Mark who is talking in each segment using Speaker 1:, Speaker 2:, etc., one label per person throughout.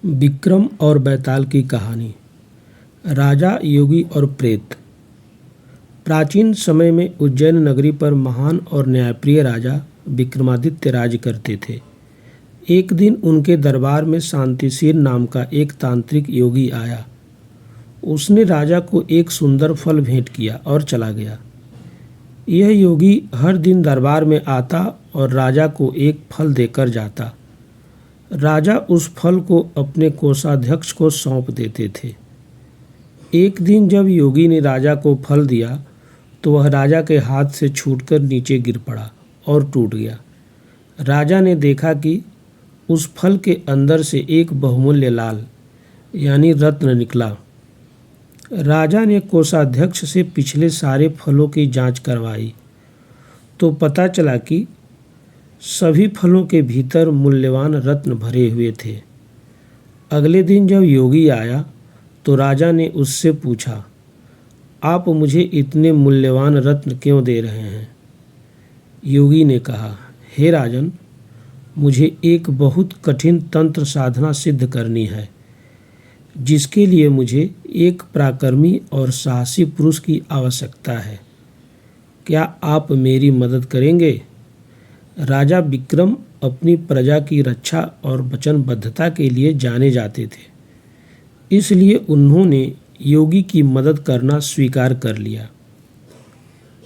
Speaker 1: विक्रम और बैताल की कहानी। राजा, योगी और प्रेत। प्राचीन समय में उज्जैन नगरी पर महान और न्यायप्रिय राजा विक्रमादित्य राज करते थे। एक दिन उनके दरबार में शांतिशील नाम का एक तांत्रिक योगी आया। उसने राजा को एक सुंदर फल भेंट किया और चला गया। यह योगी हर दिन दरबार में आता और राजा को एक फल देकर जाता। राजा उस फल को अपने कोषाध्यक्ष को सौंप देते थे। एक दिन जब योगी ने राजा को फल दिया तो वह राजा के हाथ से छूटकर नीचे गिर पड़ा और टूट गया। राजा ने देखा कि उस फल के अंदर से एक बहुमूल्य लाल यानी रत्न निकला। राजा ने कोषाध्यक्ष से पिछले सारे फलों की जांच करवाई तो पता चला कि सभी फलों के भीतर मूल्यवान रत्न भरे हुए थे। अगले दिन जब योगी आया तो राजा ने उससे पूछा, आप मुझे इतने मूल्यवान रत्न क्यों दे रहे हैं? योगी ने कहा, हे राजन, मुझे एक बहुत कठिन तंत्र साधना सिद्ध करनी है, जिसके लिए मुझे एक पराक्रमी और साहसी पुरुष की आवश्यकता है। क्या आप मेरी मदद करेंगे? राजा विक्रम अपनी प्रजा की रक्षा और वचनबद्धता के लिए जाने जाते थे, इसलिए उन्होंने योगी की मदद करना स्वीकार कर लिया।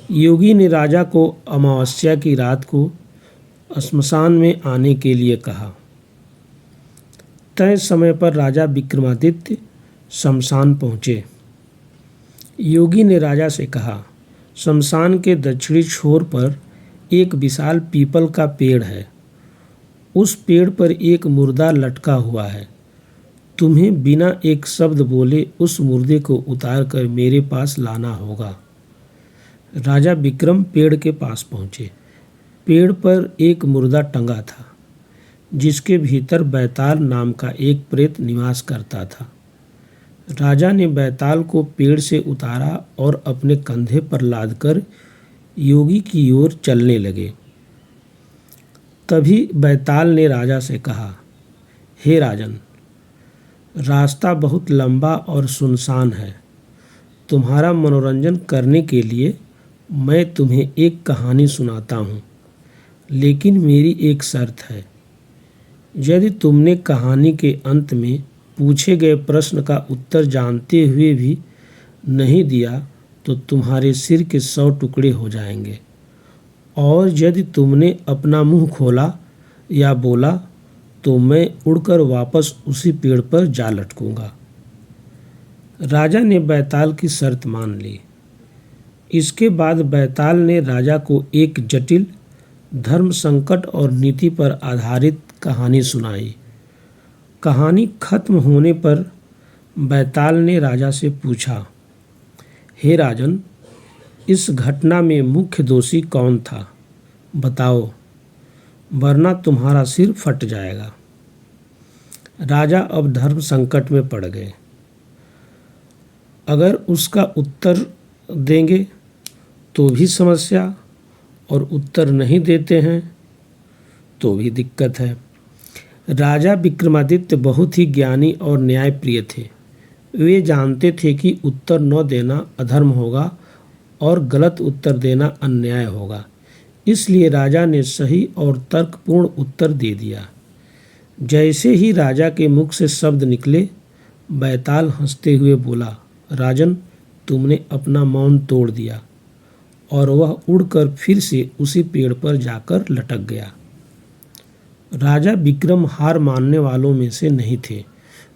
Speaker 1: योगी ने राजा को अमावस्या की रात को श्मशान में आने के लिए कहा। तय समय पर राजा विक्रमादित्य श्मशान पहुँचे। योगी ने राजा से कहा, श्मशान के दक्षिणी छोर पर एक विशाल पीपल का पेड़ है। उस पेड़ पर एक मुर्दा लटका हुआ है। तुम्हें बिना एक शब्द बोले उस मुर्दे को उतार कर मेरे पास लाना होगा। राजा विक्रम पेड़ के पास पहुँचे। पेड़ पर एक मुर्दा टंगा था, जिसके भीतर बैताल नाम का एक प्रेत निवास करता था। राजा ने बैताल को पेड़ से उतारा और अपने कंधे पर लादकर योगी की ओर चलने लगे। तभी बैताल ने राजा से कहा, हे राजन, रास्ता बहुत लंबा और सुनसान है। तुम्हारा मनोरंजन करने के लिए मैं तुम्हें एक कहानी सुनाता हूँ, लेकिन मेरी एक शर्त है। यदि तुमने कहानी के अंत में पूछे गए प्रश्न का उत्तर जानते हुए भी नहीं दिया तो तुम्हारे सिर के 100 टुकड़े हो जाएंगे, और यदि तुमने अपना मुंह खोला या बोला तो मैं उड़कर वापस उसी पेड़ पर जा लटकूंगा। राजा ने बैताल की शर्त मान ली। इसके बाद बैताल ने राजा को एक जटिल धर्म संकट और नीति पर आधारित कहानी सुनाई। कहानी खत्म होने पर बैताल ने राजा से पूछा, हे राजन, इस घटना में मुख्य दोषी कौन था? बताओ, वरना तुम्हारा सिर फट जाएगा। राजा अब धर्म संकट में पड़ गए। अगर उसका उत्तर देंगे तो भी समस्या, और उत्तर नहीं देते हैं तो भी दिक्कत है। राजा विक्रमादित्य बहुत ही ज्ञानी और न्यायप्रिय थे। वे जानते थे कि उत्तर न देना अधर्म होगा और गलत उत्तर देना अन्याय होगा, इसलिए राजा ने सही और तर्कपूर्ण उत्तर दे दिया। जैसे ही राजा के मुख से शब्द निकले, बैताल हंसते हुए बोला, राजन, तुमने अपना मौन तोड़ दिया, और वह उड़कर फिर से उसी पेड़ पर जाकर लटक गया। राजा विक्रम हार मानने वालों में से नहीं थे।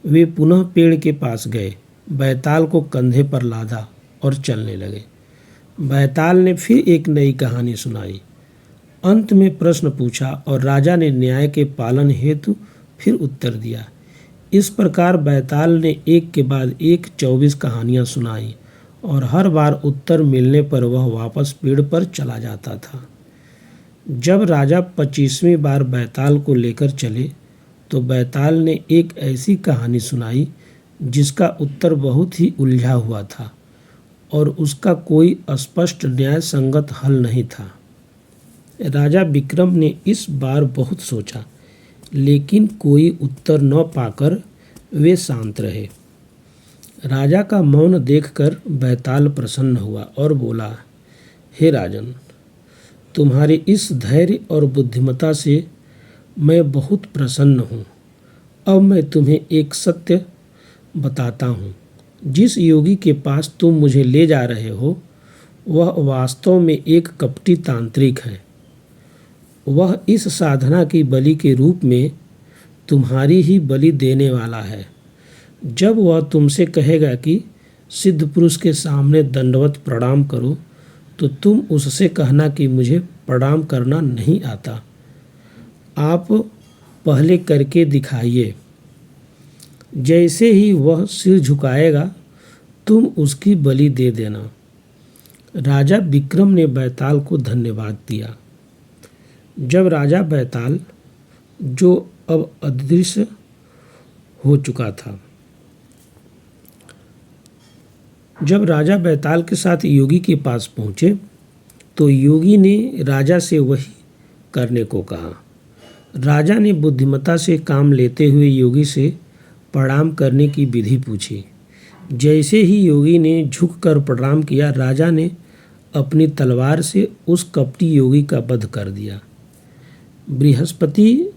Speaker 1: वे पुनः पेड़ के पास गए, बैताल को कंधे पर लादा और चलने लगे। बैताल ने फिर एक नई कहानी सुनाई। अंत में प्रश्न पूछा और राजा ने न्याय के पालन हेतु फिर उत्तर दिया। इस प्रकार बैताल ने एक के बाद एक 24 कहानियाँ सुनाई, और हर बार उत्तर मिलने पर वह वापस पेड़ पर चला जाता था। जब राजा 25वीं बार बैताल को लेकर चले तो बैताल ने एक ऐसी कहानी सुनाई जिसका उत्तर बहुत ही उलझा हुआ था और उसका कोई स्पष्ट न्याय संगत हल नहीं था। राजा विक्रम ने इस बार बहुत सोचा, लेकिन कोई उत्तर न पाकर वे शांत रहे। राजा का मौन देखकर बैताल प्रसन्न हुआ और बोला, हे राजन, तुम्हारे इस धैर्य और बुद्धिमत्ता से मैं बहुत प्रसन्न हूँ। अब मैं तुम्हें एक सत्य बताता हूँ। जिस योगी के पास तुम मुझे ले जा रहे हो वह वास्तव में एक कपटी तांत्रिक है। वह इस साधना की बलि के रूप में तुम्हारी ही बलि देने वाला है। जब वह तुमसे कहेगा कि सिद्ध पुरुष के सामने दंडवत प्रणाम करो, तो तुम उससे कहना कि मुझे प्रणाम करना नहीं आता, आप पहले करके दिखाइए। जैसे ही वह सिर झुकाएगा तुम उसकी बलि दे देना। राजा विक्रम ने बैताल को धन्यवाद दिया। जब राजा बैताल, जो अब अदृश्य हो चुका था, जब राजा बैताल के साथ योगी के पास पहुँचे तो योगी ने राजा से वही करने को कहा। राजा ने बुद्धिमत्ता से काम लेते हुए योगी से प्रणाम करने की विधि पूछी। जैसे ही योगी ने झुककर प्रणाम किया, राजा ने अपनी तलवार से उस कपटी योगी का वध कर दिया। बृहस्पति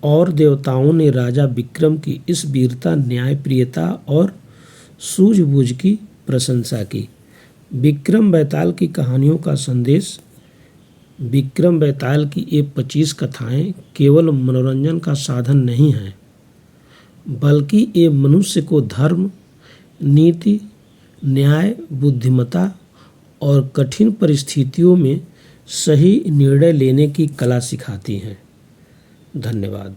Speaker 1: और देवताओं ने राजा विक्रम की इस वीरता, न्यायप्रियता और सूझबूझ की प्रशंसा की। विक्रम बैताल की कहानियों का संदेश। विक्रम बैताल की ये 25 कथाएं केवल मनोरंजन का साधन नहीं हैं, बल्कि ये मनुष्य को धर्म, नीति, न्याय, बुद्धिमत्ता और कठिन परिस्थितियों में सही निर्णय लेने की कला सिखाती हैं। धन्यवाद।